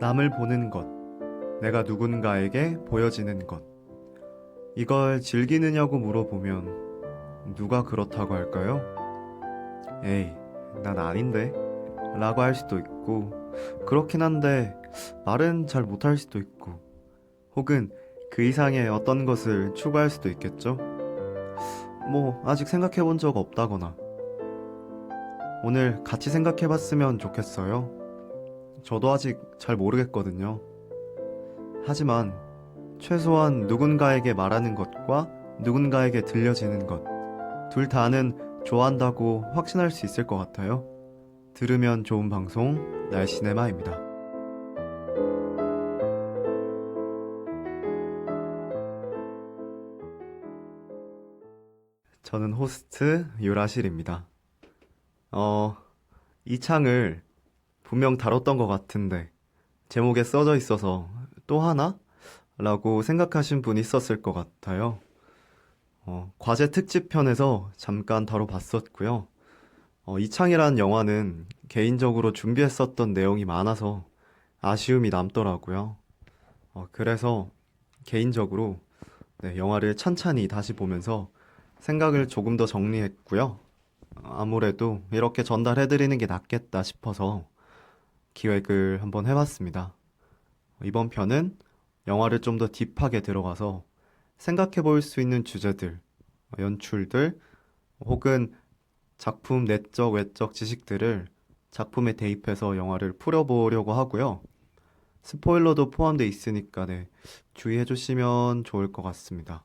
남을 보는 것, 내가 누군가에게 보여지는 것. 이걸 즐기느냐고 물어보면 누가 그렇다고 할까요? 에이, 난 아닌데? 라고 할 수도 있고, 그렇긴 한데 말은 잘 못할 수도 있고, 혹은 그 이상의 어떤 것을 추구할 수도 있겠죠? 아직 생각해 본 적 없다거나. 오늘 같이 생각해 봤으면 좋겠어요. 저도 아직 잘 모르겠거든요. 하지만 최소한 누군가에게 말하는 것과 누군가에게 들려지는 것, 둘 다는 좋아한다고 확신할 수 있을 것 같아요. 들으면 좋은 방송, 날씨네마입니다. 저는 호스트 유라실입니다. 이 창을 분명 다뤘던 것 같은데 제목에 써져 있어서 또 하나? 라고 생각하신 분이 있었을 것 같아요. 과제 특집편에서 잠깐 다뤄봤었고요. 이창이라는 영화는 개인적으로 준비했었던 내용이 많아서 아쉬움이 남더라고요. 그래서 개인적으로 영화를 찬찬히 다시 보면서 생각을 조금 더 정리했고요. 아무래도 이렇게 전달해드리는 게 낫겠다 싶어서 기획을 한번 해봤습니다. 이번 편은 영화를 좀 더 딥하게 들어가서 생각해 볼 수 있는 주제들, 연출들, 혹은 작품 내적, 외적 지식들을 작품에 대입해서 영화를 풀어보려고 하고요. 스포일러도 포함되어 있으니까 주의해 주시면 좋을 것 같습니다.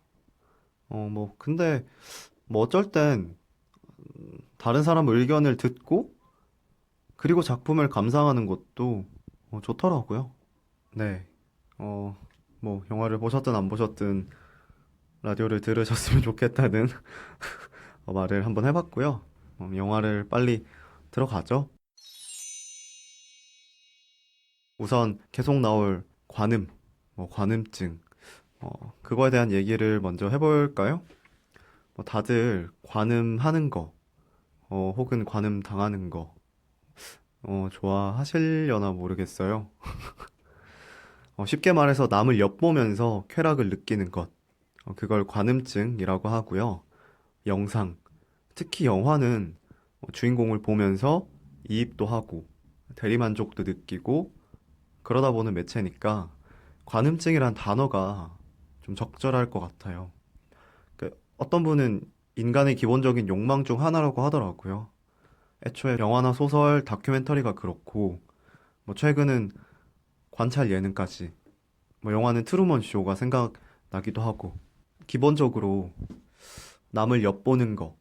근데 어쩔 땐 다른 사람 의견을 듣고 그리고 작품을 감상하는 것도 좋더라고요. 네. 영화를 보셨든 안 보셨든 라디오를 들으셨으면 좋겠다는 말을 한번 해봤고요. 영화를 빨리 들어가죠. 우선 계속 나올 관음, 관음증, 그거에 대한 얘기를 먼저 해볼까요? 다들 관음하는 거, 혹은 관음 당하는 거, 좋아하시려나 모르겠어요. 쉽게 말해서 남을 엿보면서 쾌락을 느끼는 것, 그걸 관음증이라고 하고요. 영상, 특히 영화는 주인공을 보면서 이입도 하고 대리만족도 느끼고 그러다 보는 매체니까 관음증이란 단어가 좀 적절할 것 같아요. 어떤 분은 인간의 기본적인 욕망 중 하나라고 하더라고요. 애초에 영화나 소설, 다큐멘터리가 그렇고 최근은 관찰 예능까지 영화는 트루먼 쇼가 생각나기도 하고 기본적으로 남을 엿보는 거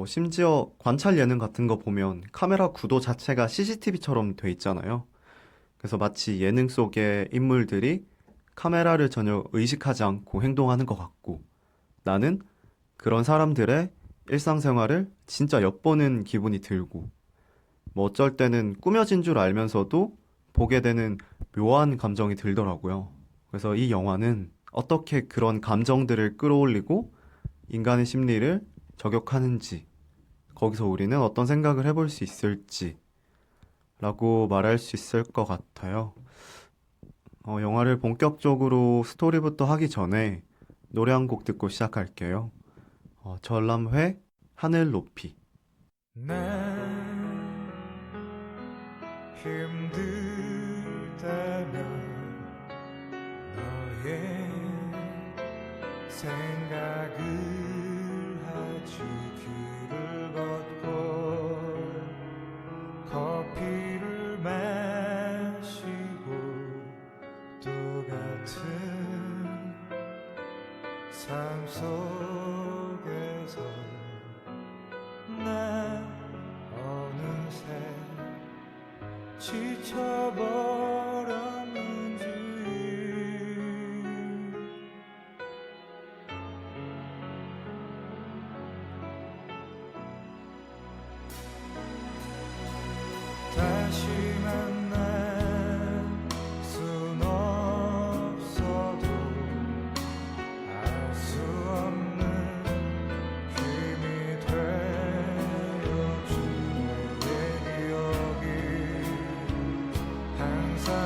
심지어 관찰 예능 같은 거 보면 카메라 구도 자체가 CCTV처럼 돼 있잖아요. 그래서 마치 예능 속의 인물들이 카메라를 전혀 의식하지 않고 행동하는 것 같고 나는 그런 사람들의 일상생활을 진짜 엿보는 기분이 들고 어쩔 때는 꾸며진 줄 알면서도 보게 되는 묘한 감정이 들더라고요. 그래서 이 영화는 어떻게 그런 감정들을 끌어올리고 인간의 심리를 저격하는지 거기서 우리는 어떤 생각을 해볼 수 있을지 라고 말할 수 있을 것 같아요. 영화를 본격적으로 스토리부터 하기 전에 노래 한 곡 듣고 시작할게요. 전람회 하늘 높이. 난 힘들다면 너의 생각을 하지 길을 걷고 커피를 마시고 또 같은 삶 속에서 나 어느새 지쳐버렸는지 다시 만날 순 없어도 알 수 없는 힘이 되어준 너의 기억이 항상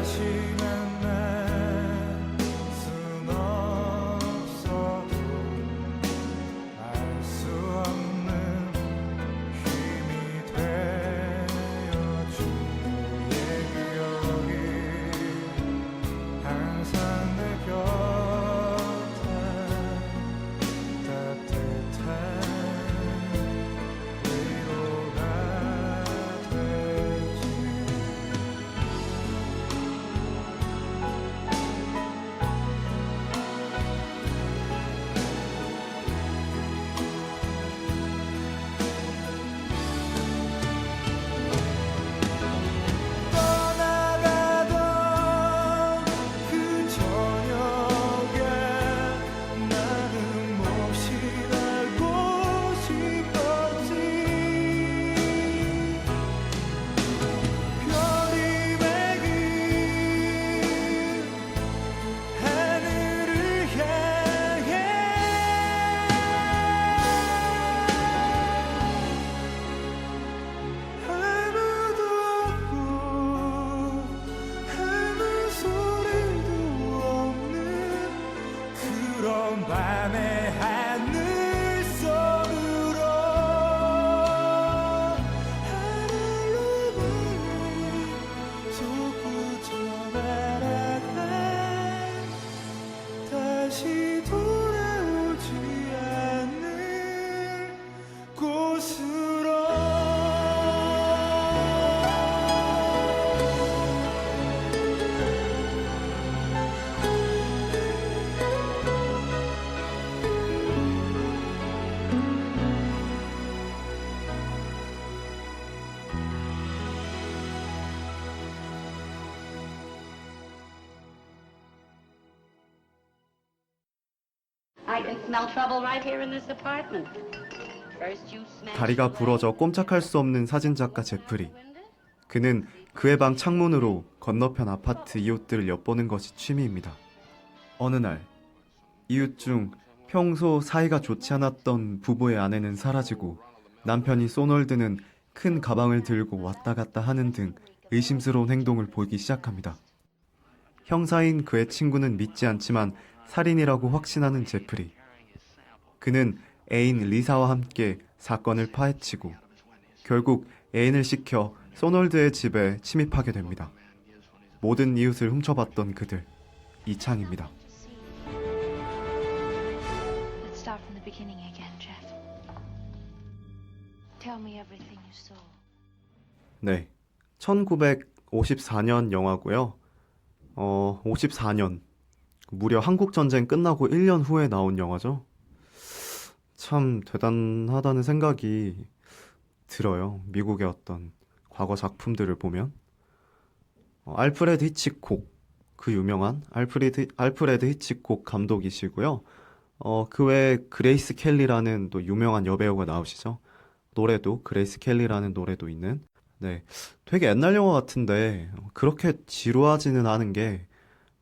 다시 만날 순 없어도 알 수 없는 힘이 되어준 너의 기억이 항상 내 곁에 따뜻한 위로가 되지. 떠나가던 그 저녁에 나는 몹시 알고 싶었지. 별이 맺은 하늘을 향해 아무도 없고 아무 소리도 없는 그런 밤의 하늘 속으로 하늘로 보내 솟구쳐 날아가 다시 돌아오지 않는 곳으로. I can smell trouble right here in this apartment. First you smash 다리가 부러져 꼼짝할 수 없는 사진작가 제프리. 그는 그의 방 창문으로 건너편 아파트 이웃들을 엿보는 것이 취미입니다. 어느 날 이웃 중 평소 사이가 좋지 않았던 부부의 아내는 사라지고 남편이 소널드는 큰 가방을 들고 왔다 갔다 하는 등 의심스러운 행동을 보이기 시작합니다. 형사인 그의 친구는 믿지 않지만 살인이라고 확신하는 제프리. 그는 애인 리사와 함께 사건을 파헤치고 결국 애인을 시켜 소널드의 집에 침입하게 됩니다. 모든 이웃을 훔쳐봤던 그들, 이창입니다. Let's start from the beginning again, Jeff. Tell me everything you saw. 네, 1954년 영화고요. 54년, 무려 한국전쟁 끝나고 1년 후에 나온 영화죠. 참 대단하다는 생각이 들어요. 미국의 어떤 과거 작품들을 보면. 알프레드 히치콕, 그 유명한 알프레드 히치콕 감독이시고요. 그 외에 그레이스 켈리라는 또 유명한 여배우가 나오시죠. 노래도 그레이스 켈리라는 노래도 있는. 네, 되게 옛날 영화 같은데 그렇게 지루하지는 않은 게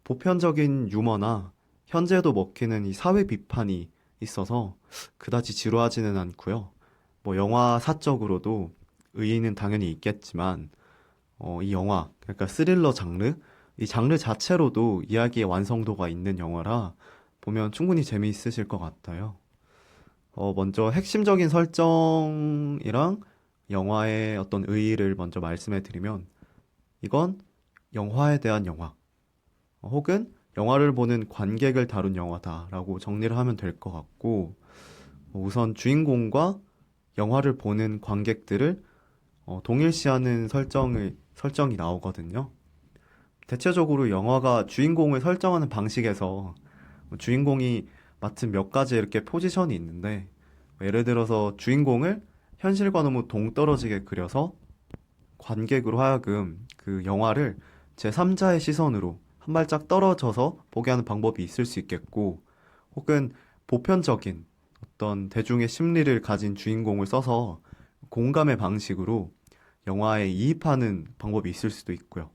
보편적인 유머나 현재도 먹히는 이 사회 비판이 있어서 그다지 지루하지는 않고요. 뭐 영화사적으로도 의의는 당연히 있겠지만 이 영화, 그러니까 스릴러 장르, 이 장르 자체로도 이야기의 완성도가 있는 영화라 보면 충분히 재미있으실 것 같아요. 먼저 핵심적인 설정이랑 영화의 어떤 의의를 먼저 말씀해 드리면 이건 영화에 대한 영화, 혹은 영화를 보는 관객을 다룬 영화다라고 정리를 하면 될 것 같고, 우선 주인공과 영화를 보는 관객들을 동일시하는 설정이 나오거든요. 대체적으로 영화가 주인공을 설정하는 방식에서 주인공이 맡은 몇 가지 이렇게 포지션이 있는데, 예를 들어서 주인공을 현실과 너무 동떨어지게 그려서 관객으로 하여금 그 영화를 제3자의 시선으로 한 발짝 떨어져서 보게 하는 방법이 있을 수 있겠고, 혹은 보편적인 어떤 대중의 심리를 가진 주인공을 써서 공감의 방식으로 영화에 이입하는 방법이 있을 수도 있고요.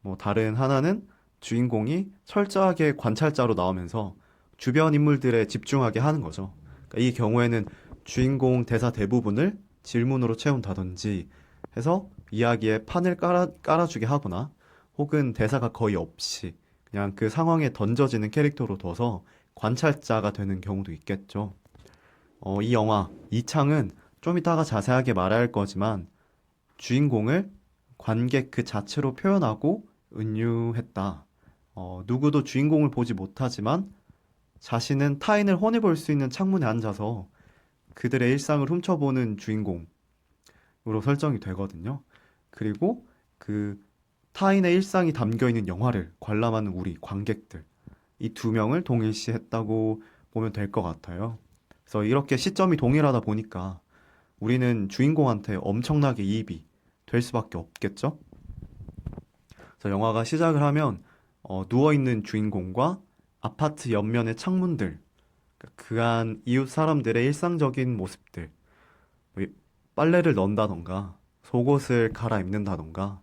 뭐 다른 하나는 주인공이 철저하게 관찰자로 나오면서 주변 인물들에 집중하게 하는 거죠. 그러니까 이 경우에는 주인공 대사 대부분을 질문으로 채운다든지 해서 이야기에 판을 깔아주게 하거나, 혹은 대사가 거의 없이 그냥 그 상황에 던져지는 캐릭터로 둬서 관찰자가 되는 경우도 있겠죠. 이 영화 이창은 좀 이따가 자세하게 말할 거지만 주인공을 관객 그 자체로 표현하고 은유했다. 누구도 주인공을 보지 못하지만 자신은 타인을 훤히 볼 수 있는 창문에 앉아서 그들의 일상을 훔쳐보는 주인공으로 설정이 되거든요. 그리고 그 타인의 일상이 담겨 있는 영화를 관람하는 우리 관객들, 이 두 명을 동일시했다고 보면 될 것 같아요. 그래서 이렇게 시점이 동일하다 보니까 우리는 주인공한테 엄청나게 이입이 될 수밖에 없겠죠? 그래서 영화가 시작을 하면 누워있는 주인공과 아파트 옆면의 창문들, 그 안 이웃 사람들의 일상적인 모습들, 뭐 빨래를 넣는다던가, 속옷을 갈아입는다던가,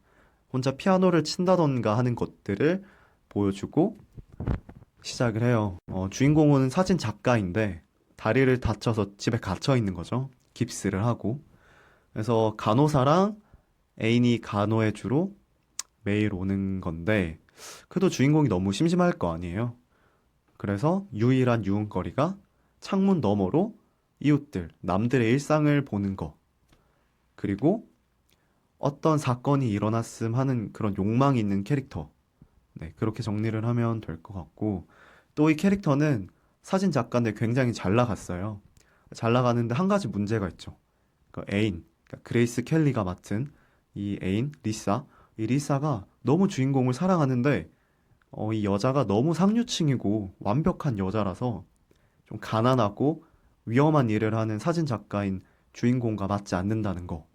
혼자 피아노를 친다던가 하는 것들을 보여주고 시작을 해요. 주인공은 사진 작가인데 다리를 다쳐서 집에 갇혀 있는 거죠. 깁스를 하고. 그래서 간호사랑 애인이 간호해주러 매일 오는 건데 그래도 주인공이 너무 심심할 거 아니에요. 그래서 유일한 유흥거리가 창문 너머로 이웃들, 남들의 일상을 보는 거. 그리고 어떤 사건이 일어났음 하는 그런 욕망이 있는 캐릭터. 네, 그렇게 정리를 하면 될 것 같고 또 이 캐릭터는 사진 작가인데 굉장히 잘 나갔어요. 잘 나가는데 한 가지 문제가 있죠. 그 애인, 그러니까 그레이스 켈리가 맡은 이 애인 리사, 이 리사가 너무 주인공을 사랑하는데 이 여자가 너무 상류층이고 완벽한 여자라서 좀 가난하고 위험한 일을 하는 사진 작가인 주인공과 맞지 않는다는 거.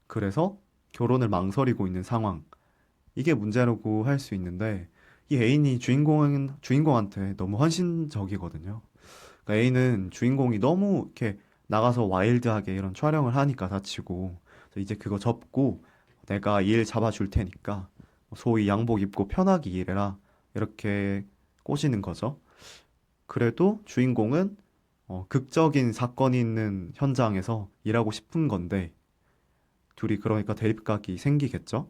그래서 결혼을 망설이고 있는 상황. 이게 문제라고 할 수 있는데 이 애인이 주인공한테 너무 헌신적이거든요. 그러니까 애인은 주인공이 너무 이렇게 나가서 와일드하게 이런 촬영을 하니까 다치고 그래서 이제 그거 접고 내가 일 잡아줄 테니까 소위 양복 입고 편하게 일해라 이렇게 꼬시는 거죠. 그래도 주인공은 극적인 사건이 있는 현장에서 일하고 싶은 건데 둘이 그러니까 대립각이 생기겠죠.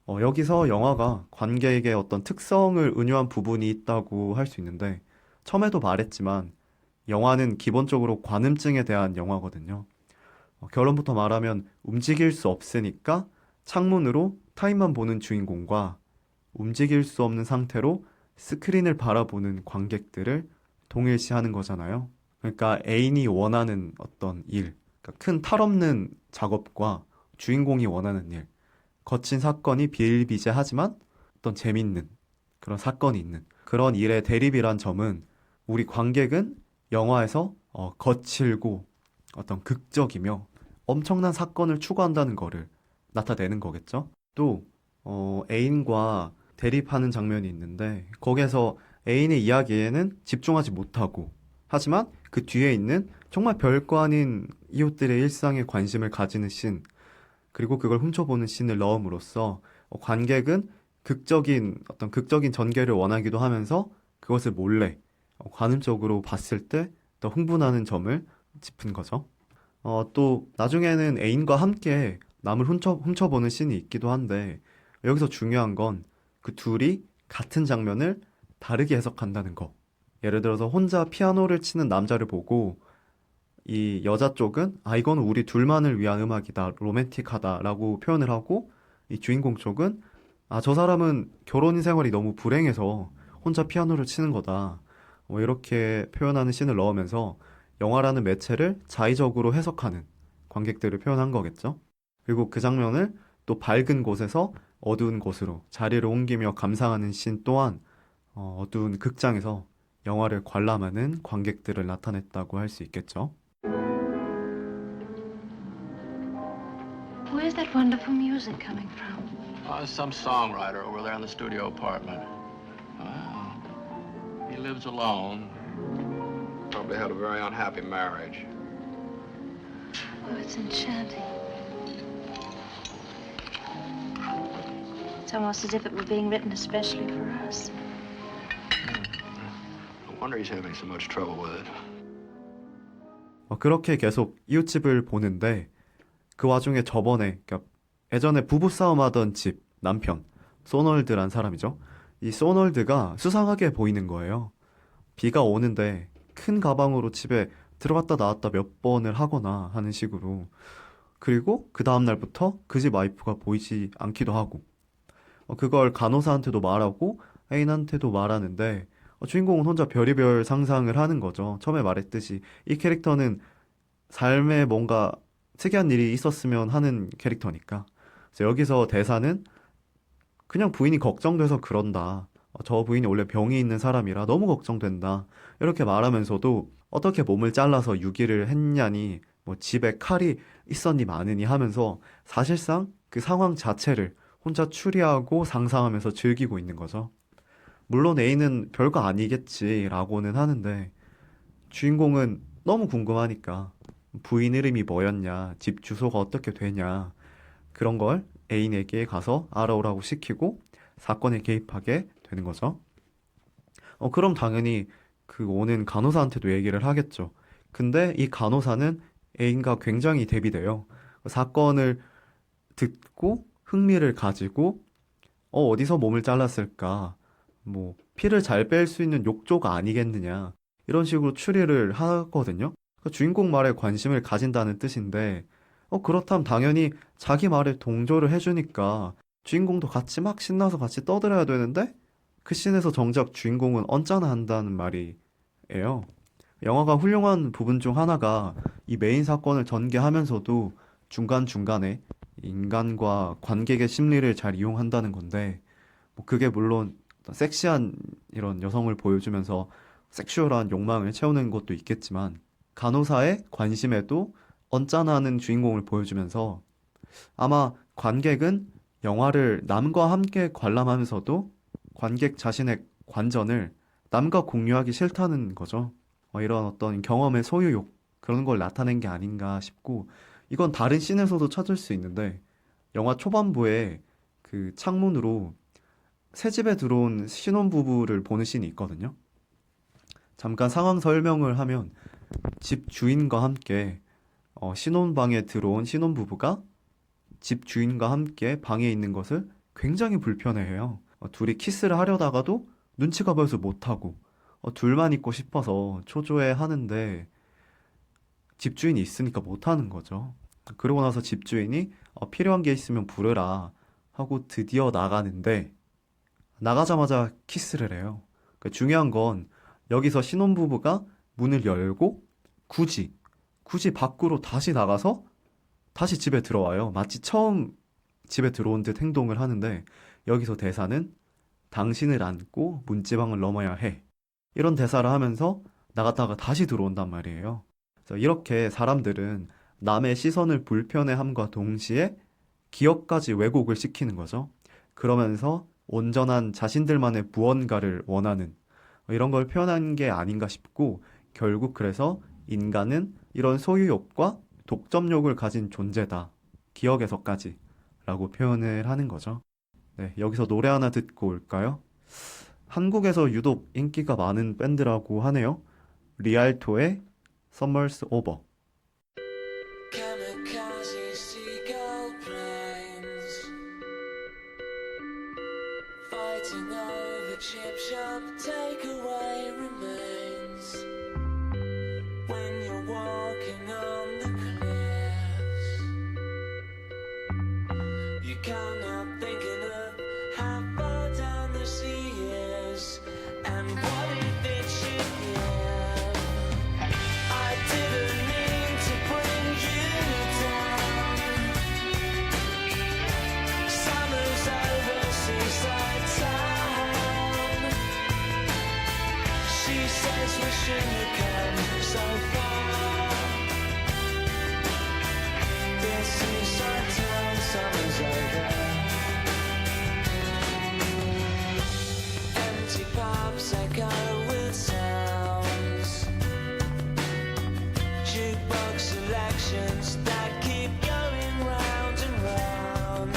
여기서 영화가 관객에게 어떤 특성을 은유한 부분이 있다고 할 수 있는데 처음에도 말했지만 영화는 기본적으로 관음증에 대한 영화거든요. 결론부터 말하면 움직일 수 없으니까 창문으로 타인만 보는 주인공과 움직일 수 없는 상태로 스크린을 바라보는 관객들을 동일시하는 거잖아요. 그러니까 애인이 원하는 어떤 일, 그러니까 큰 탈 없는 작업과 주인공이 원하는 일, 거친 사건이 비일비재하지만 어떤 재밌는 그런 사건이 있는 그런 일의 대립이란 점은 우리 관객은 영화에서 거칠고 어떤 극적이며 엄청난 사건을 추구한다는 거를 나타내는 거겠죠. 또 애인과 대립하는 장면이 있는데 거기에서 애인의 이야기에는 집중하지 못하고 하지만 그 뒤에 있는 정말 별거 아닌 이웃들의 일상에 관심을 가지는 씬 그리고 그걸 훔쳐보는 씬을 넣음으로써 관객은 극적인 전개를 원하기도 하면서 그것을 몰래 관음적으로 봤을 때 더 흥분하는 점을 짚은 거죠. 또 나중에는 애인과 함께 남을 훔쳐보는 씬이 있기도 한데 여기서 중요한 건 그 둘이 같은 장면을 다르게 해석한다는 거. 예를 들어서 혼자 피아노를 치는 남자를 보고 이 여자 쪽은 이거는 우리 둘만을 위한 음악이다, 로맨틱하다라고 표현을 하고 이 주인공 쪽은 저 사람은 결혼 생활이 너무 불행해서 혼자 피아노를 치는 거다. 이렇게 표현하는 씬을 넣으면서 영화라는 매체를 자의적으로 해석하는 관객들을 표현한 거겠죠. 그리고 그 장면을 또 밝은 곳에서 어두운 곳으로 자리를 옮기며 감상하는 씬 또한 어두운 극장에서 영화를 관람하는 관객들을 나타냈다고 할 수 있겠죠. Where's that wonderful music coming from? Some songwriter over there in the studio apartment. Well, he lives alone. Probably had a very unhappy marriage. Oh, it's enchanting. It's almost as if it were being written especially for us. No wonder he's having so much trouble with it. 그렇게 계속 이웃집을 보는데 그 와중에 저번에 그러니까 예전에 부부싸움 하던 집 남편 소널드란 사람이죠. 이 소널드가 수상하게 보이는 거예요. 비가 오는데 큰 가방으로 집에 들어갔다 나왔다 몇 번을 하거나 하는 식으로. 그리고 그 다음날부터 그 집 와이프가 보이지 않기도 하고. 그걸 간호사한테도 말하고 애인한테도 말하는데 주인공은 혼자 별의별 상상을 하는 거죠. 처음에 말했듯이 이 캐릭터는 삶에 뭔가 특이한 일이 있었으면 하는 캐릭터니까. 그래서 여기서 대사는 그냥 부인이 걱정돼서 그런다. 저 부인이 원래 병이 있는 사람이라 너무 걱정된다. 이렇게 말하면서도 어떻게 몸을 잘라서 유기를 했냐니 뭐 집에 칼이 있었니 마느니 하면서 사실상 그 상황 자체를 혼자 추리하고 상상하면서 즐기고 있는 거죠. 물론 애인은 별거 아니겠지라고는 하는데 주인공은 너무 궁금하니까 부인 이름이 뭐였냐, 집 주소가 어떻게 되냐 그런 걸 애인에게 가서 알아오라고 시키고 사건에 개입하게 되는 거죠. 그럼 당연히 그 오는 간호사한테도 얘기를 하겠죠. 근데 이 간호사는 애인과 굉장히 대비돼요. 사건을 듣고 흥미를 가지고 어디서 몸을 잘랐을까? 뭐 피를 잘 뺄 수 있는 욕조가 아니겠느냐? 이런 식으로 추리를 하거든요. 주인공 말에 관심을 가진다는 뜻인데 그렇다면 당연히 자기 말에 동조를 해주니까 주인공도 같이 막 신나서 같이 떠들어야 되는데 그 씬에서 정작 주인공은 언짢아 한다는 말이에요. 영화가 훌륭한 부분 중 하나가 이 메인 사건을 전개하면서도 중간중간에 인간과 관객의 심리를 잘 이용한다는 건데 뭐 그게 물론 섹시한 이런 여성을 보여주면서 섹슈얼한 욕망을 채우는 것도 있겠지만 간호사의 관심에도 언짢아하는 주인공을 보여주면서 아마 관객은 영화를 남과 함께 관람하면서도 관객 자신의 관전을 남과 공유하기 싫다는 거죠. 이런 어떤 경험의 소유욕 그런 걸 나타낸 게 아닌가 싶고 이건 다른 씬에서도 찾을 수 있는데 영화 초반부에 그 창문으로 새 집에 들어온 신혼부부를 보는 씬이 있거든요. 잠깐 상황 설명을 하면 집 주인과 함께 신혼방에 들어온 신혼부부가 집 주인과 함께 방에 있는 것을 굉장히 불편해해요. 둘이 키스를 하려다가도 눈치가 보여서 못하고 둘만 있고 싶어서 초조해 하는데 집주인이 있으니까 못하는 거죠. 그러고 나서 집주인이 필요한 게 있으면 부르라 하고 드디어 나가는데 나가자마자 키스를 해요. 중요한 건 여기서 신혼부부가 문을 열고 굳이 밖으로 다시 나가서 다시 집에 들어와요. 마치 처음 집에 들어온 듯 행동을 하는데 여기서 대사는 당신을 안고 문지방을 넘어야 해. 이런 대사를 하면서 나갔다가 다시 들어온단 말이에요. 그래서 이렇게 사람들은 남의 시선을 불편해함과 동시에 기억까지 왜곡을 시키는 거죠. 그러면서 온전한 자신들만의 무언가를 원하는 이런 걸 표현한 게 아닌가 싶고 결국 그래서 인간은 이런 소유욕과 독점욕을 가진 존재다. 기억에서까지 라고 표현을 하는 거죠. 네, 여기서 노래 하나 듣고 올까요? 한국에서 유독 인기가 많은 밴드라고 하네요. 리알토의 Summer's Over. Kamikaze seagull planes fighting over chip shop takeaway remains when you're walking on the cliffs you can't help thinking of how far down the sea is and what if it should give I didn't mean to bring you down. Summer's over, seaside town. She says we shouldn't have come so far. This seaside town, summer's over. Empty pubs echo with sounds. Jukebox selections that keep going round and round.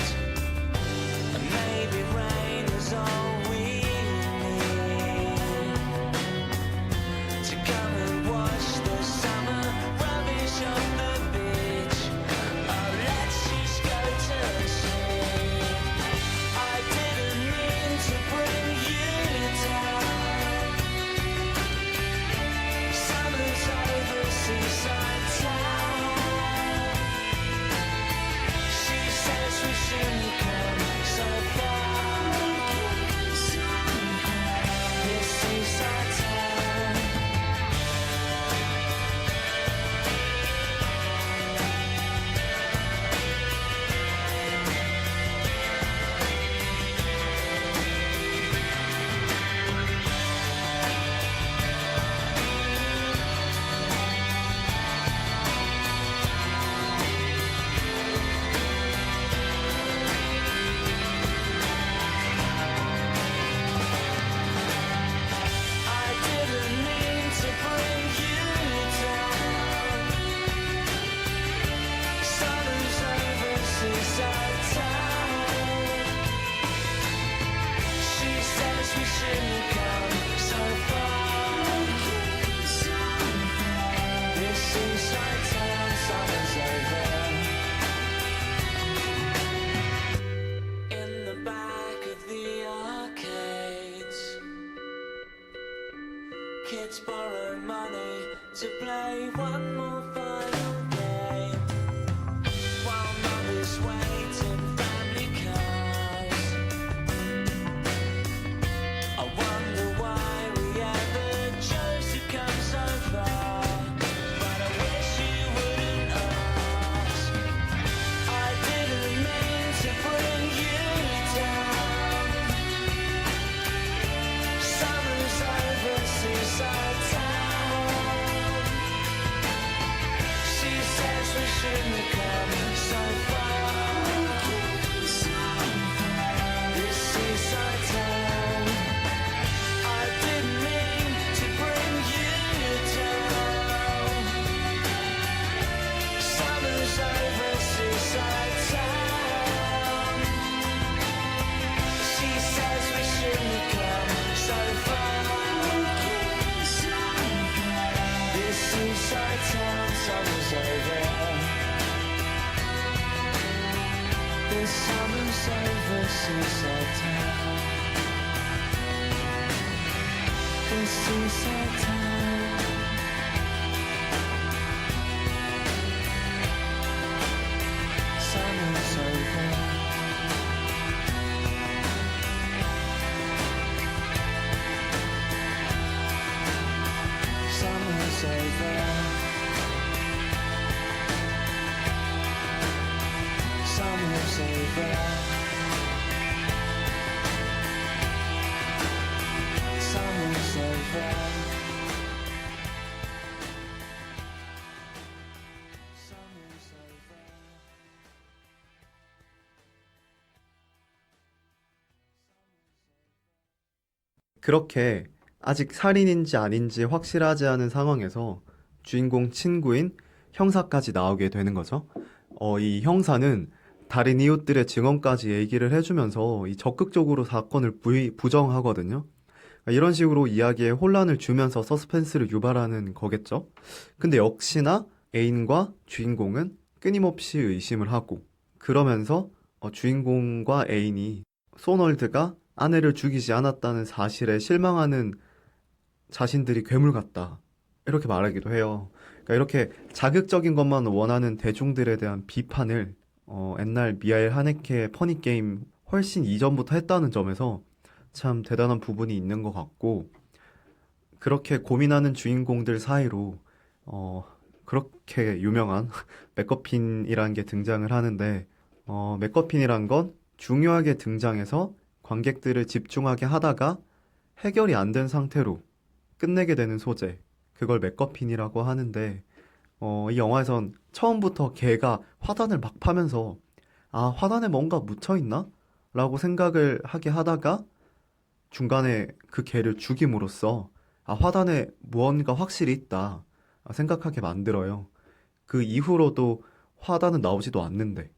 And maybe rain is all we need to come and wash the sun kids borrow money to play one more final game. While mothers wait in family cars, I wonder why we ever chose to come so far. But I wish you wouldn't ask. I didn't mean to bring you down. Summer's over, seaside town. She says we shouldn't come so far. This seaside town. I didn't mean to bring you down. Summer's over, seaside town. She says we shouldn't come so far. This seaside town, summer's over. This summer's over, seaside town. This seaside town. Summer's over. Summer's over. Summer's over. Summer's over. Summer's over. 그렇게 아직 살인인지 아닌지 확실하지 않은 상황에서 주인공 친구인 형사까지 나오게 되는 거죠. 이 형사는 다른 이웃들의 증언까지 얘기를 해주면서 이 적극적으로 사건을 부정하거든요. 이런 식으로 이야기에 혼란을 주면서 서스펜스를 유발하는 거겠죠. 근데 역시나 애인과 주인공은 끊임없이 의심을 하고, 그러면서 주인공과 애인이 소널드가 아내를 죽이지 않았다는 사실에 실망하는 자신들이 괴물 같다, 이렇게 말하기도 해요. 그러니까 이렇게 자극적인 것만 원하는 대중들에 대한 비판을 옛날 미하엘 하네케의 퍼니게임 훨씬 이전부터 했다는 점에서 참 대단한 부분이 있는 것 같고, 그렇게 고민하는 주인공들 사이로 그렇게 유명한 맥거핀이라는 게 등장을 하는데, 맥거핀이란 건 중요하게 등장해서 관객들을 집중하게 하다가 해결이 안 된 상태로 끝내게 되는 소재, 그걸 맥거핀이라고 하는데, 이 영화에선 처음부터 걔가 화단을 막 파면서 아, 화단에 뭔가 묻혀있나? 라고 생각을 하게 하다가 중간에 그 걔를 죽임으로써 아, 화단에 무언가 확실히 있다 생각하게 만들어요. 그 이후로도 화단은 나오지도 않는데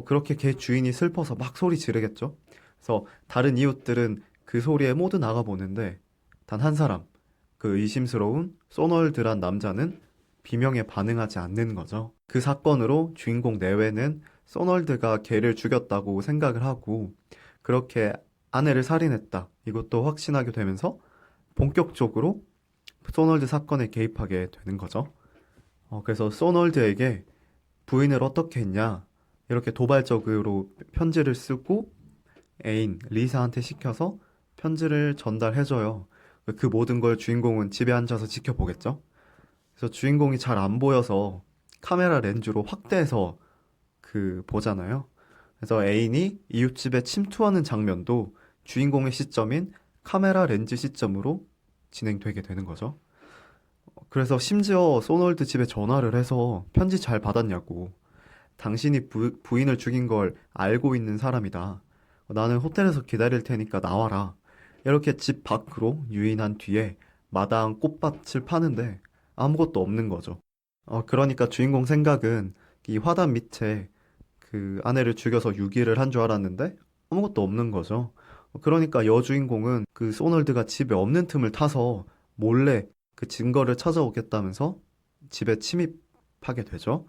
그렇게 걔 주인이 슬퍼서 막 소리 지르겠죠. 그래서 다른 이웃들은 그 소리에 모두 나가보는데 단 한 사람, 그 의심스러운 소널드란 남자는 비명에 반응하지 않는 거죠. 그 사건으로 주인공 내외는 소널드가 걔를 죽였다고 생각을 하고 그렇게 아내를 살인했다, 이것도 확신하게 되면서 본격적으로 소널드 사건에 개입하게 되는 거죠. 그래서 소널드에게 부인을 어떻게 했냐, 이렇게 도발적으로 편지를 쓰고 애인 리사한테 시켜서 편지를 전달해줘요. 그 모든 걸 주인공은 집에 앉아서 지켜보겠죠. 그래서 주인공이 잘 안 보여서 카메라 렌즈로 확대해서 보잖아요. 그래서 애인이 이웃집에 침투하는 장면도 주인공의 시점인 카메라 렌즈 시점으로 진행되게 되는 거죠. 그래서 심지어 소널드 집에 전화를 해서 편지 잘 받았냐고, 당신이 부인을 죽인 걸 알고 있는 사람이다, 나는 호텔에서 기다릴 테니까 나와라, 이렇게 집 밖으로 유인한 뒤에 마당 꽃밭을 파는데 아무것도 없는 거죠. 그러니까 주인공 생각은 이 화단 밑에 그 아내를 죽여서 유기를 한 줄 알았는데 아무것도 없는 거죠. 그러니까 여주인공은 그 소널드가 집에 없는 틈을 타서 몰래 그 증거를 찾아오겠다면서 집에 침입하게 되죠.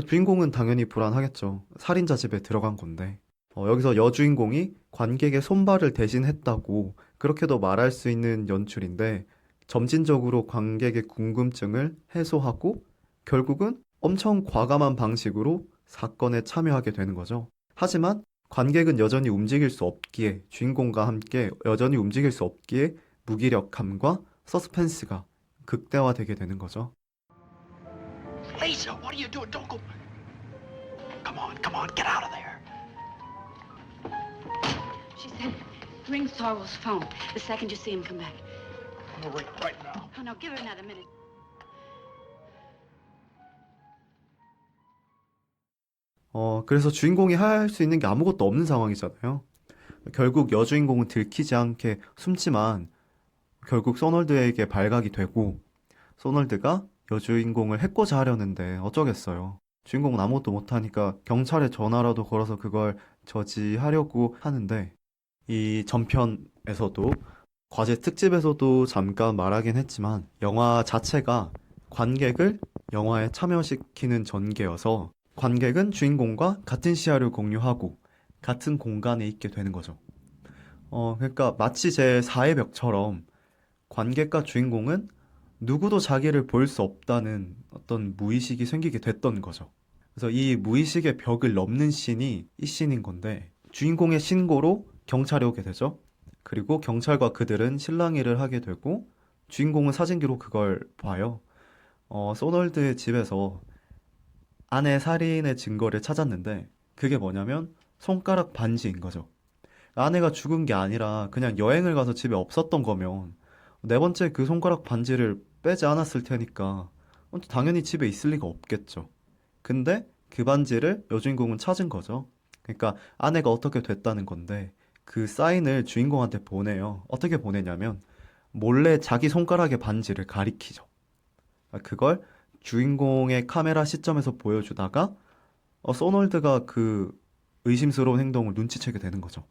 주인공은 당연히 불안하겠죠. 살인자 집에 들어간 건데. 여기서 여주인공이 관객의 손발을 대신했다고 그렇게도 말할 수 있는 연출인데, 점진적으로 관객의 궁금증을 해소하고 결국은 엄청 과감한 방식으로 사건에 참여하게 되는 거죠. 하지만 관객은 여전히 움직일 수 없기에, 주인공과 함께 여전히 움직일 수 없기에 무기력함과 서스펜스가 극대화되게 되는 거죠. Lisa, what are you doing? Don't go. Come on, get out of there. She said, ring Sorrell's phone the second you see him come back. I'm gonna ring right now. Oh, no, give her another minute. 그래서 주인공이 할 수 있는 게 아무것도 없는 상황이잖아요. 결국 여주인공은 들키지 않게 숨지만 결국 소널드에게 발각이 되고 소널드가 여주인공을 해코지 하려는데 어쩌겠어요. 주인공은 아무것도 못하니까 경찰에 전화라도 걸어서 그걸 저지하려고 하는데 이 전편에서도 과제 특집에서도 잠깐 말하긴 했지만 영화 자체가 관객을 영화에 참여시키는 전개여서 관객은 주인공과 같은 시야를 공유하고 같은 공간에 있게 되는 거죠. 그러니까 마치 제 4의 벽처럼 관객과 주인공은 누구도 자기를 볼 수 없다는 어떤 무의식이 생기게 됐던 거죠. 그래서 이 무의식의 벽을 넘는 씬이 이 씬인 건데 주인공의 신고로 경찰이 오게 되죠. 그리고 경찰과 그들은 실랑이를 하게 되고 주인공은 사진기로 그걸 봐요. 소널드의 집에서 아내 살인의 증거를 찾았는데 그게 뭐냐면 손가락 반지인 거죠. 아내가 죽은 게 아니라 그냥 여행을 가서 집에 없었던 거면 네 번째 그 손가락 반지를 빼지 않았을 테니까 당연히 집에 있을 리가 없겠죠. 근데 그 반지를 여주인공은 찾은 거죠. 그러니까 아내가 어떻게 됐다는 건데 그 사인을 주인공한테 보내요. 어떻게 보내냐면 몰래 자기 손가락의 반지를 가리키죠. 그걸 주인공의 카메라 시점에서 보여주다가 소널드가 그 의심스러운 행동을 눈치채게 되는 거죠.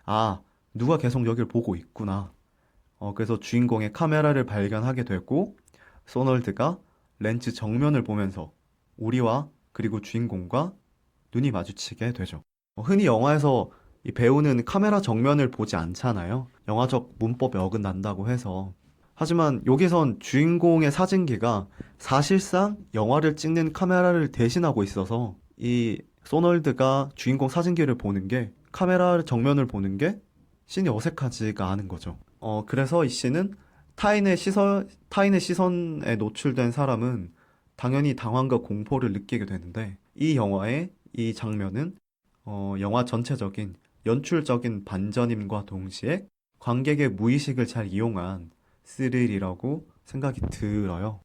아, 누가 계속 여길 보고 있구나. 그래서 주인공의 카메라를 발견하게 되고 소널드가 렌즈 정면을 보면서 우리와 그리고 주인공과 눈이 마주치게 되죠. 흔히 영화에서 이 배우는 카메라 정면을 보지 않잖아요. 영화적 문법에 어긋난다고 해서. 하지만 여기선 주인공의 사진기가 사실상 영화를 찍는 카메라를 대신하고 있어서 이 소널드가 주인공 사진기를 보는 게 카메라 정면을 보는 게 씬이 어색하지가 않은 거죠. 그래서 이 씬은 타인의 시선에 노출된 사람은 당연히 당황과 공포를 느끼게 되는데 이 영화의 이 장면은 영화 전체적인 연출적인 반전임과 동시에 관객의 무의식을 잘 이용한 스릴이라고 생각이 들어요.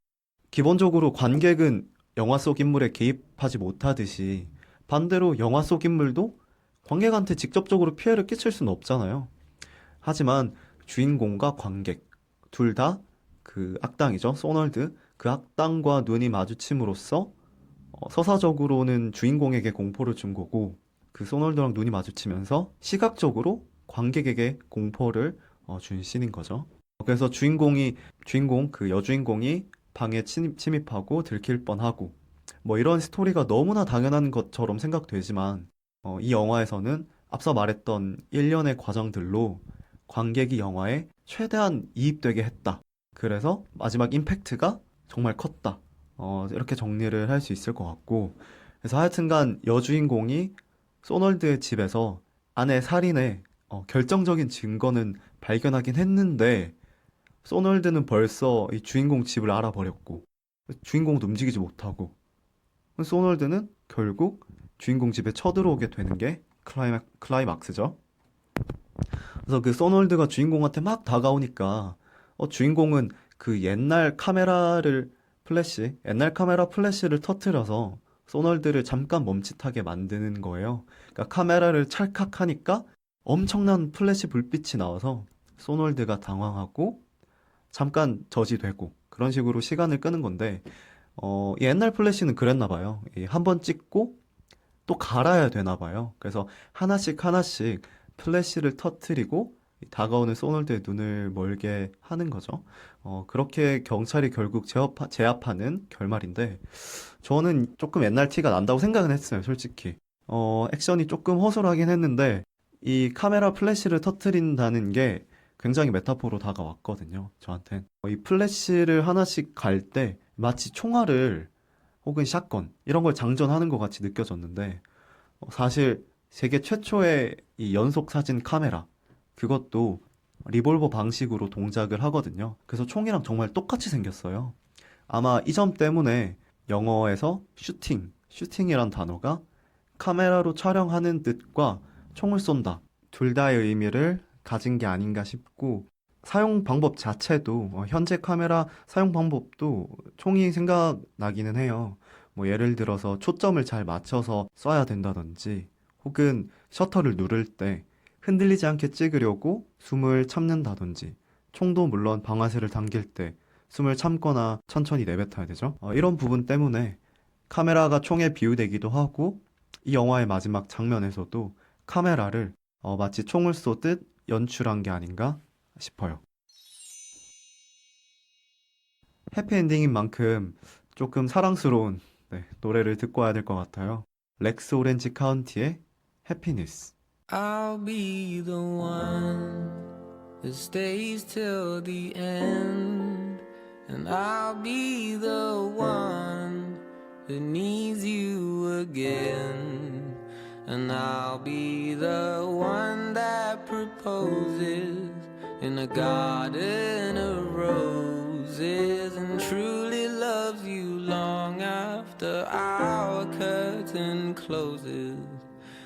기본적으로 관객은 영화 속 인물에 개입하지 못하듯이 반대로 영화 속 인물도 관객한테 직접적으로 피해를 끼칠 수는 없잖아요. 하지만 주인공과 관객 둘 다 그 악당이죠. 소널드. 그 악당과 눈이 마주침으로써 서사적으로는 주인공에게 공포를 준 거고 그 소널드랑 눈이 마주치면서 시각적으로 관객에게 공포를 준 씬인 거죠. 그래서 그 여주인공이 방에 침입하고 들킬 뻔하고 뭐 이런 스토리가 너무나 당연한 것처럼 생각되지만 이 영화에서는 앞서 말했던 일련의 과정들로 관객이 영화에 최대한 이입되게 했다. 그래서 마지막 임팩트가 정말 컸다. 이렇게 정리를 할 수 있을 것 같고 그래서 하여튼간 여주인공이 소널드의 집에서 아내 살인의 결정적인 증거는 발견하긴 했는데 소널드는 벌써 이 주인공 집을 알아버렸고 주인공도 움직이지 못하고 소널드는 결국 주인공 집에 쳐들어오게 되는 게 클라이막스죠. 그래서 그 소널드가 주인공한테 막 다가오니까 주인공은 그 옛날 카메라 플래시를 터트려서 소널드를 잠깐 멈칫하게 만드는 거예요. 그러니까 카메라를 찰칵하니까 엄청난 플래시 불빛이 나와서 소널드가 당황하고 잠깐 저지되고 그런 식으로 시간을 끄는 건데 이 옛날 플래시는 그랬나 봐요. 한 번 찍고 또 갈아야 되나 봐요. 그래서 하나씩 플래시를 터트리고 다가오는 소널드의 눈을 멀게 하는 거죠. 그렇게 경찰이 결국 제압하는 결말인데 저는 조금 옛날 티가 난다고 생각은 했어요, 솔직히. 액션이 조금 허술하긴 했는데 이 카메라 플래시를 터트린다는 게 굉장히 메타포로 다가왔거든요. 저한텐. 이 플래시를 하나씩 갈 때 마치 총알을 혹은 샷건 이런 걸 장전하는 것 같이 느껴졌는데 사실 세계 최초의 이 연속 사진 카메라 그것도 리볼버 방식으로 동작을 하거든요. 그래서 총이랑 정말 똑같이 생겼어요. 아마 이 점 때문에 영어에서 슈팅이란 단어가 카메라로 촬영하는 뜻과 총을 쏜다. 둘 다의 의미를 가진 게 아닌가 싶고, 사용 방법 자체도, 현재 카메라 사용 방법도 총이 생각나기는 해요. 뭐 예를 들어서 초점을 잘 맞춰서 쏴야 된다든지, 혹은 셔터를 누를 때 흔들리지 않게 찍으려고 숨을 참는다든지, 총도 물론 방아쇠를 당길 때 숨을 참거나 천천히 내뱉어야 되죠. 이런 부분 때문에 카메라가 총에 비유되기도 하고, 이 영화의 마지막 장면에서도 카메라를 마치 총을 쏘듯 연출한 게 아닌가 싶어요. 해피엔딩인 만큼 조금 사랑스러운 노래를 듣고 와야 될 것 같아요. 렉스 오렌지 카운티의 해피니스. I'll be the one that stays till the end, and I'll be the one who needs you again, and I'll be the one that proposes in a garden of roses, and truly loves you long after our curtain closes.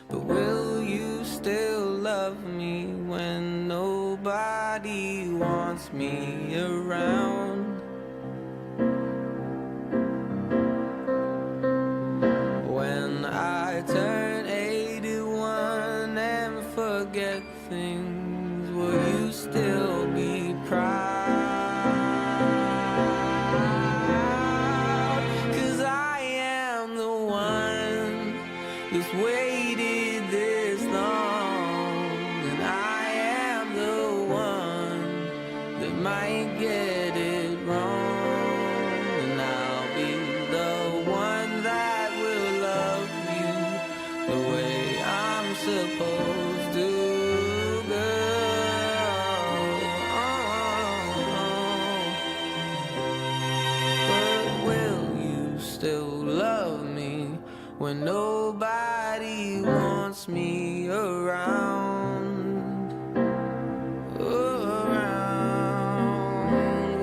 But will you still love me when nobody wants me around? When I turn 81 and forget things, will you still be proud? 'Cause I am the one that's waited this long, and I am the one that might get it wrong, and I'll be the one that will love you the way I'm supposed to, girl. But will you still love me when nobody wants me around? Around.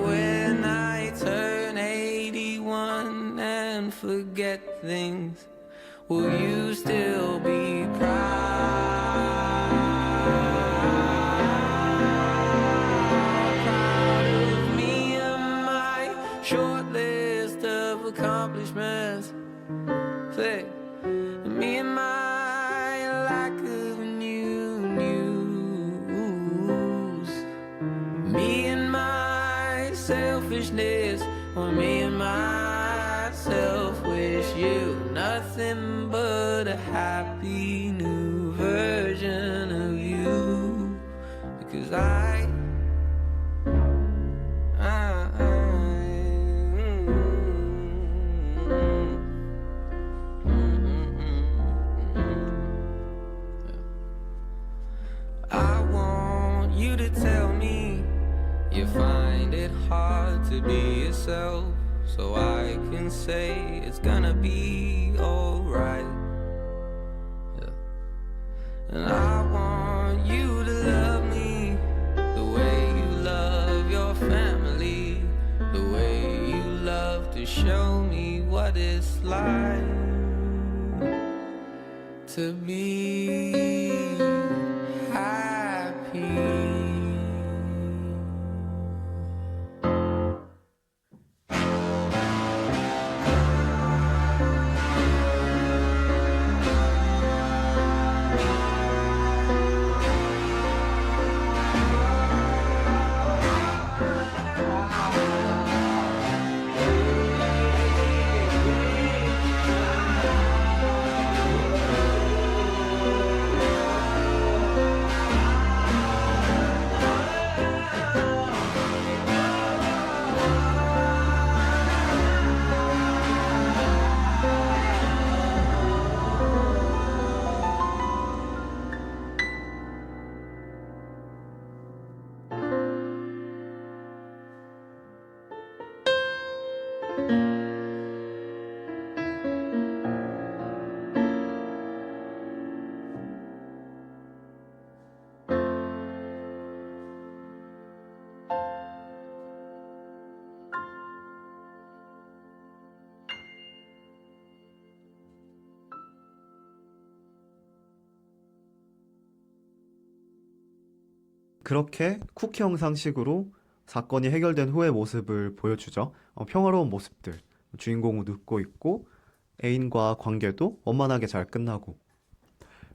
When I turn 81 and forget things, will you still be proud of me and my short list of accomplishments? Say, me and my lack of news, me and my selfishness, or me and myself wish you nothing but a happy new version of you, because I want you to tell me you find it hard to be yourself, so I can say it's gonna be alright. Yeah. And I want you to love me the way you love your family, the way you love to show me what it's like to be happy. 그렇게 쿠키 영상식으로 사건이 해결된 후의 모습을 보여주죠. 평화로운 모습들. 주인공은 웃고 있고 애인과 관계도 원만하게 잘 끝나고.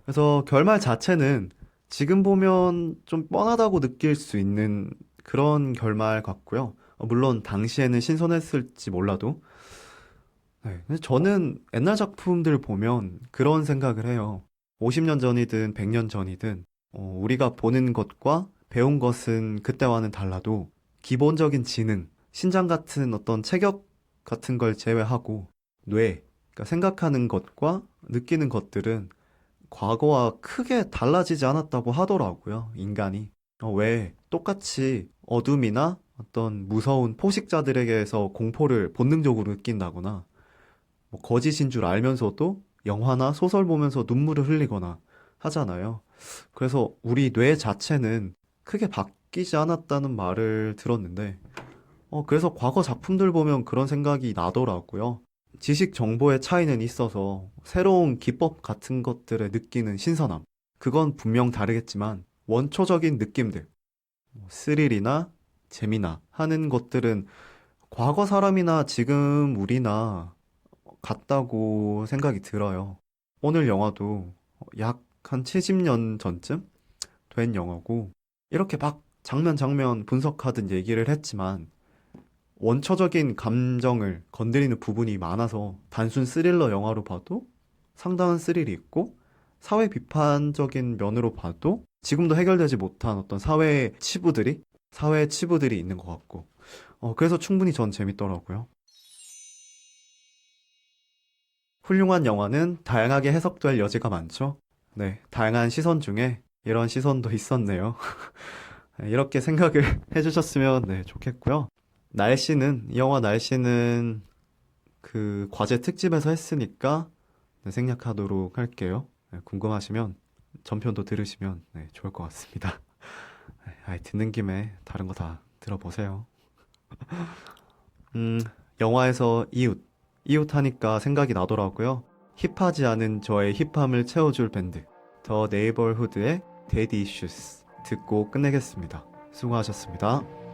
그래서 결말 자체는 지금 보면 좀 뻔하다고 느낄 수 있는 그런 결말 같고요. 물론 당시에는 신선했을지 몰라도. 네, 근데 저는 옛날 작품들 보면 그런 생각을 해요. 50년 전이든 100년 전이든 우리가 보는 것과 배운 것은 그때와는 달라도 기본적인 지능, 신장 같은 어떤 체격 같은 걸 제외하고 뇌, 그러니까 생각하는 것과 느끼는 것들은 과거와 크게 달라지지 않았다고 하더라고요, 인간이. 왜 똑같이 어둠이나 어떤 무서운 포식자들에게서 공포를 본능적으로 느낀다거나 뭐 거짓인 줄 알면서도 영화나 소설 보면서 눈물을 흘리거나 하잖아요. 그래서 우리 뇌 자체는 크게 바뀌지 않았다는 말을 들었는데, 그래서 과거 작품들 보면 그런 생각이 나더라고요. 지식 정보의 차이는 있어서 새로운 기법 같은 것들을 느끼는 신선함. 그건 분명 다르겠지만 원초적인 느낌들, 스릴이나 재미나 하는 것들은 과거 사람이나 지금 우리나 같다고 생각이 들어요. 오늘 영화도 약 한 70년 전쯤 된 영화고, 이렇게 막 장면 장면 분석하듯 얘기를 했지만 원초적인 감정을 건드리는 부분이 많아서 단순 스릴러 영화로 봐도 상당한 스릴이 있고, 사회 비판적인 면으로 봐도 지금도 해결되지 못한 어떤 사회 치부들이 있는 것 같고, 그래서 충분히 전 재밌더라고요. 훌륭한 영화는 다양하게 해석될 여지가 많죠. 네, 다양한 시선 중에 이런 시선도 있었네요. 이렇게 생각을 해주셨으면 네, 좋겠고요. 이 영화 날씨는 그 과제 특집에서 했으니까 네, 생략하도록 할게요. 네, 궁금하시면 전편도 들으시면 네, 좋을 것 같습니다. 듣는 김에 다른 거 다 들어보세요. 영화에서 이웃 하니까 생각이 나더라고요. 힙하지 않은 저의 힙함을 채워줄 밴드 더 네이버후드의 데디 이슈스 듣고 끝내겠습니다. 수고하셨습니다.